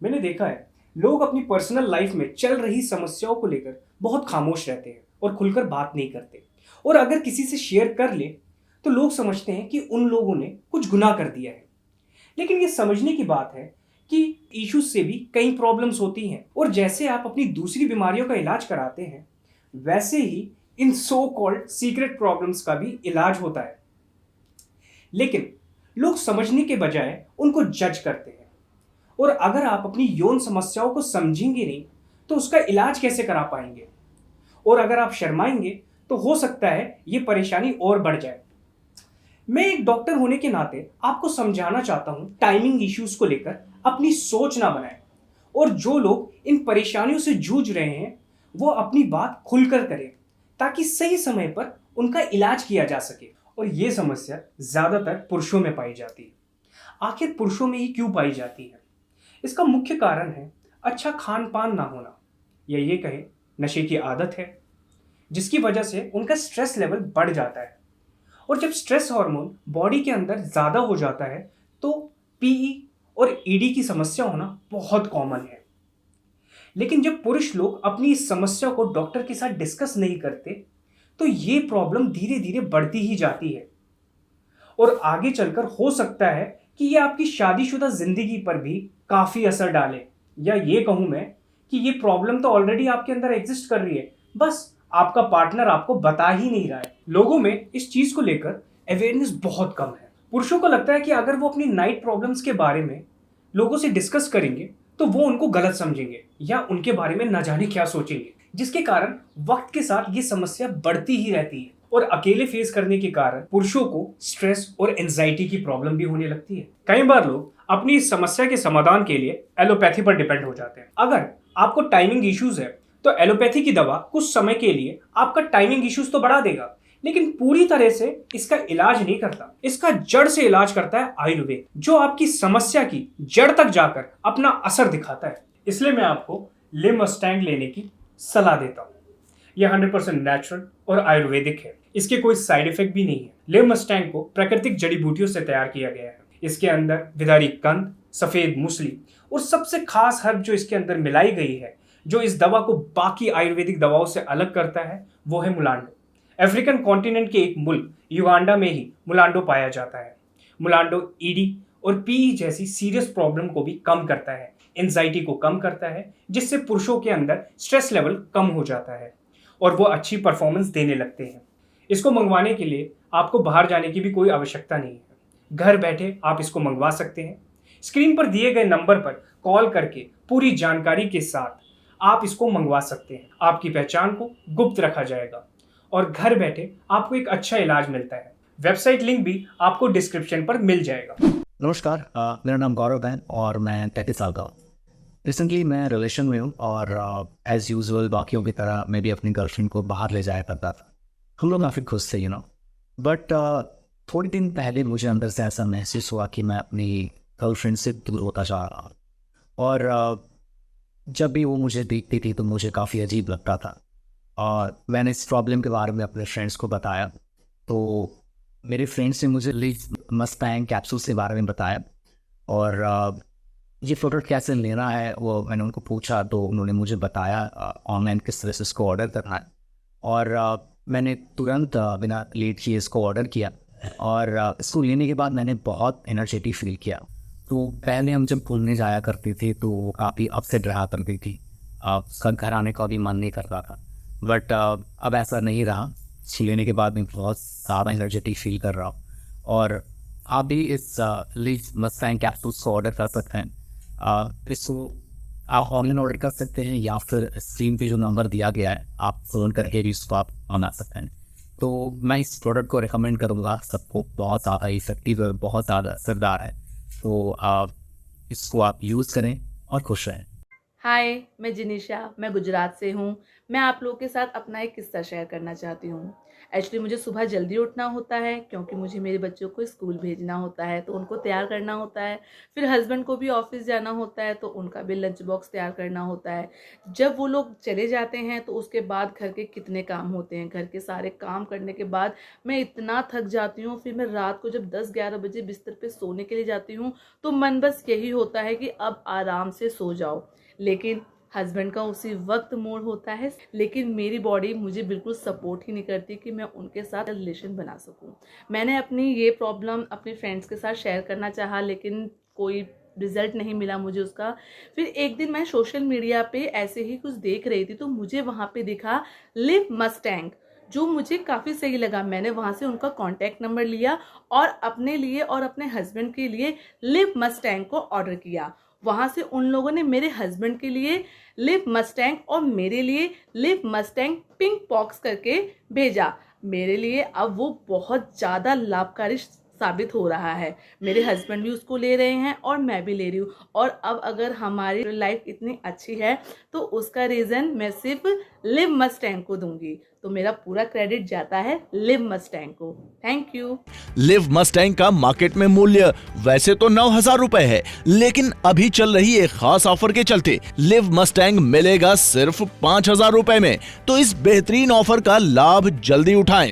मैंने देखा है लोग अपनी पर्सनल लाइफ में चल रही समस्याओं को लेकर बहुत खामोश रहते हैं और खुलकर बात नहीं करते। और अगर किसी से शेयर कर ले तो लोग समझते हैं कि उन लोगों ने कुछ गुनाह कर दिया है। लेकिन ये समझने की बात है कि इश्यूज से भी कई प्रॉब्लम्स होती हैं, और जैसे आप अपनी दूसरी बीमारियों का इलाज कराते हैं वैसे ही इन सो कॉल्ड सीक्रेट प्रॉब्लम्स का भी इलाज होता है। लेकिन लोग समझने के बजाय उनको जज करते हैं। और अगर आप अपनी यौन समस्याओं को समझेंगे नहीं तो उसका इलाज कैसे करा पाएंगे? और अगर आप शर्माएंगे तो हो सकता है ये परेशानी और बढ़ जाए। मैं एक डॉक्टर होने के नाते आपको समझाना चाहता हूं, टाइमिंग इश्यूज को लेकर अपनी सोच ना बनाएं। और जो लोग इन परेशानियों से जूझ रहे हैं वो अपनी बात खुलकर करें ताकि सही समय पर उनका इलाज किया जा सके। और ये समस्या ज्यादातर पुरुषों में पाई जाती है। आखिर पुरुषों में ही क्यों पाई जाती है? इसका मुख्य कारण है अच्छा खान पान ना होना, या ये कहें नशे की आदत है, जिसकी वजह से उनका स्ट्रेस लेवल बढ़ जाता है। और जब स्ट्रेस हार्मोन बॉडी के अंदर ज़्यादा हो जाता है तो पीई और ईडी की समस्या होना बहुत कॉमन है। लेकिन जब पुरुष लोग अपनी इस समस्या को डॉक्टर के साथ डिस्कस नहीं करते तो ये प्रॉब्लम धीरे धीरे बढ़ती ही जाती है। और आगे चलकर हो सकता है कि ये आपकी शादीशुदा जिंदगी पर भी काफी असर डाले, या ये कहूं मैं कि ये प्रॉब्लम तो ऑलरेडी आपके अंदर एग्जिस्ट कर रही है, बस आपका पार्टनर आपको बता ही नहीं रहा है। लोगों में इस चीज को लेकर अवेयरनेस बहुत कम है। पुरुषों को लगता है कि अगर वो अपनी नाइट प्रॉब्लम्स के बारे में लोगों से डिस्कस करेंगे तो वो उनको गलत समझेंगे या उनके बारे में न जाने क्या सोचेंगे, जिसके कारण वक्त के साथ ये समस्या बढ़ती ही रहती है। और अकेले फेस करने के कारण पुरुषों को स्ट्रेस और एंजाइटी की प्रॉब्लम भी होने लगती है। कई बार लोग अपनी इस समस्या के समाधान के लिए एलोपैथी पर डिपेंड हो जाते हैं। अगर आपको टाइमिंग इश्यूज है तो एलोपैथी की दवा कुछ समय के लिए आपका टाइमिंग इश्यूज तो बढ़ा देगा, लेकिन पूरी तरह से इसका इलाज नहीं करता। इसका जड़ से इलाज करता है आयुर्वेद, जो आपकी समस्या की जड़ तक जाकर अपना असर दिखाता है। इसलिए मैं आपको लिमस्टैंग लेने की सलाह देता हूँ। यह 100% नेचुरल और आयुर्वेदिक है। इसके कोई साइड इफेक्ट भी नहीं है। लिमस्टैंग को प्राकृतिक जड़ी बूटियों से तैयार किया गया है। इसके अंदर विदारी कंद, सफेद मूसली और सबसे खास हर्ब जो इसके अंदर मिलाई गई है, जो इस दवा को बाकी आयुर्वेदिक दवाओं से अलग करता है, वो है मुलांडो। अफ्रीकन कॉन्टिनेंट के एक मुल्क युगांडा में ही मुलांडो पाया जाता है। मुलांडो ईडी और पीई जैसी सीरियस प्रॉब्लम को भी कम करता है, एंजाइटी को कम करता है, जिससे पुरुषों के अंदर स्ट्रेस लेवल कम हो जाता है और वो अच्छी परफॉर्मेंस देने लगते हैं। इसको मंगवाने के लिए आपको बाहर जाने की भी कोई आवश्यकता नहीं है। घर बैठे आप इसको मंगवा सकते हैं। स्क्रीन पर दिए गए नंबर पर कॉल करके पूरी जानकारी के साथ आप इसको मंगवा सकते हैं। आपकी पहचान को गुप्त रखा जाएगा और घर बैठे आपको एक अच्छा इलाज मिलता है। वेबसाइट लिंक भी आपको डिस्क्रिप्शन पर मिल जाएगा। नमस्कार, मेरा नाम गौरव है और मैं 33 साल का हूँ। रिसेंटली मैं रिलेशन में हूँ और एज़ यूजुअल बाकियों की तरह मैं भी अपनी गर्लफ्रेंड को बाहर ले जाया करता था। हम लोग काफ़ी खुश थे बट थोड़ी दिन पहले मुझे अंदर से ऐसा महसूस हुआ कि मैं अपनी गर्लफ्रेंड से दूर होता जा रहा हूँ। और जब भी वो मुझे देखती थी तो मुझे काफ़ी अजीब लगता था। और मैंने इस प्रॉब्लम के बारे में अपने फ्रेंड्स को बताया तो मेरे फ्रेंड्स ने मुझे मस्टैंग कैप्सूल्स के बारे में बताया। और ये प्रोडक्ट कैसे लेना है वो मैंने उनको पूछा तो उन्होंने मुझे बताया ऑनलाइन किस तरह से इसको ऑर्डर करना है। और मैंने तुरंत बिना लेट किए इसको ऑर्डर किया। और इसको लेने के बाद मैंने बहुत एनर्जेटिक फील किया। तो पहले हम जब घूमने जाया करते थे तो वो काफ़ी अपसेट रहा करती थी, उसका घर आने का भी मन नहीं करता था। बट अब ऐसा नहीं रहा। इसको लेने के बाद मैं बहुत ज़्यादा एनर्जेटिक फील कर रहा हूँ। और आप भी इस लीफ मस्टैंग कैप्सूल्स को ऑर्डर कर सकते हैं। इसको आप ऑनलाइन ऑर्डर कर सकते हैं या फिर स्क्रीन पे जो नंबर दिया गया है आप फ़ोन करके भी इसको आप मंगा सकते हैं। तो मैं इस प्रोडक्ट को रिकमेंड करूँगा सबको, बहुत ज़्यादा इफेक्टिव है, बहुत ज़्यादा असरदार है। तो इसको आप यूज़ करें और खुश रहें। हाय, मैं जिनिशा, मैं गुजरात से हूँ। मैं आप लोगों के साथ अपना एक किस्सा शेयर करना चाहती हूँ। एक्चुअली मुझे सुबह जल्दी उठना होता है क्योंकि मुझे मेरे बच्चों को स्कूल भेजना होता है, तो उनको तैयार करना होता है। फिर हस्बैंड को भी ऑफिस जाना होता है, तो उनका भी लंच बॉक्स तैयार करना होता है। जब वो लोग चले जाते हैं तो उसके बाद घर के कितने काम होते हैं। घर के सारे काम करने के बाद मैं इतना थक जाती हूँ, फिर मैं रात को जब 10-11 बजे बिस्तर पे सोने के लिए जाती हूँ तो मन बस यही होता है कि अब आराम से सो जाओ। लेकिन हस्बैंड का उसी वक्त मूड होता है, लेकिन मेरी बॉडी मुझे बिल्कुल सपोर्ट ही नहीं करती कि मैं उनके साथ रिलेशन बना सकूं। मैंने अपनी ये प्रॉब्लम अपने फ्रेंड्स के साथ शेयर करना चाहा, लेकिन कोई रिजल्ट नहीं मिला मुझे उसका। फिर एक दिन मैं सोशल मीडिया पे ऐसे ही कुछ देख रही थी, तो मुझे वहाँ पे दिखा लिव मस्टैंग, जो मुझे काफ़ी सही लगा। मैंने वहाँ से उनका कॉन्टैक्ट नंबर लिया और अपने लिए और अपने हस्बैंड के लिए लिव मस्टैंग को ऑर्डर किया। वहाँ से उन लोगों ने मेरे हस्बैंड के लिए लिव मस्टैंग और मेरे लिए लिव मस्टैंग पिंक पॉक्स करके भेजा। मेरे लिए अब वो बहुत ज़्यादा लाभकारी साबित हो रहा है। मेरे हस्बैंड भी उसको ले रहे हैं और मैं भी ले रही हूँ। और अब अगर हमारी लाइफ इतनी अच्छी है तो उसका रीज़न मैं सिर्फ लिव मस्टैंग को दूंगी। तो मेरा पूरा क्रेडिट जाता है लिव मस्टैंग को। Thank you. लिव मस्टैंग का मार्केट में मूल्य वैसे तो 9,000 रुपए है, लेकिन अभी चल रही एक खास ऑफर के चलते लिव मस्टैंग मिलेगा सिर्फ 5,000 रुपए में। तो इस बेहतरीन ऑफर का लाभ जल्दी उठाएं।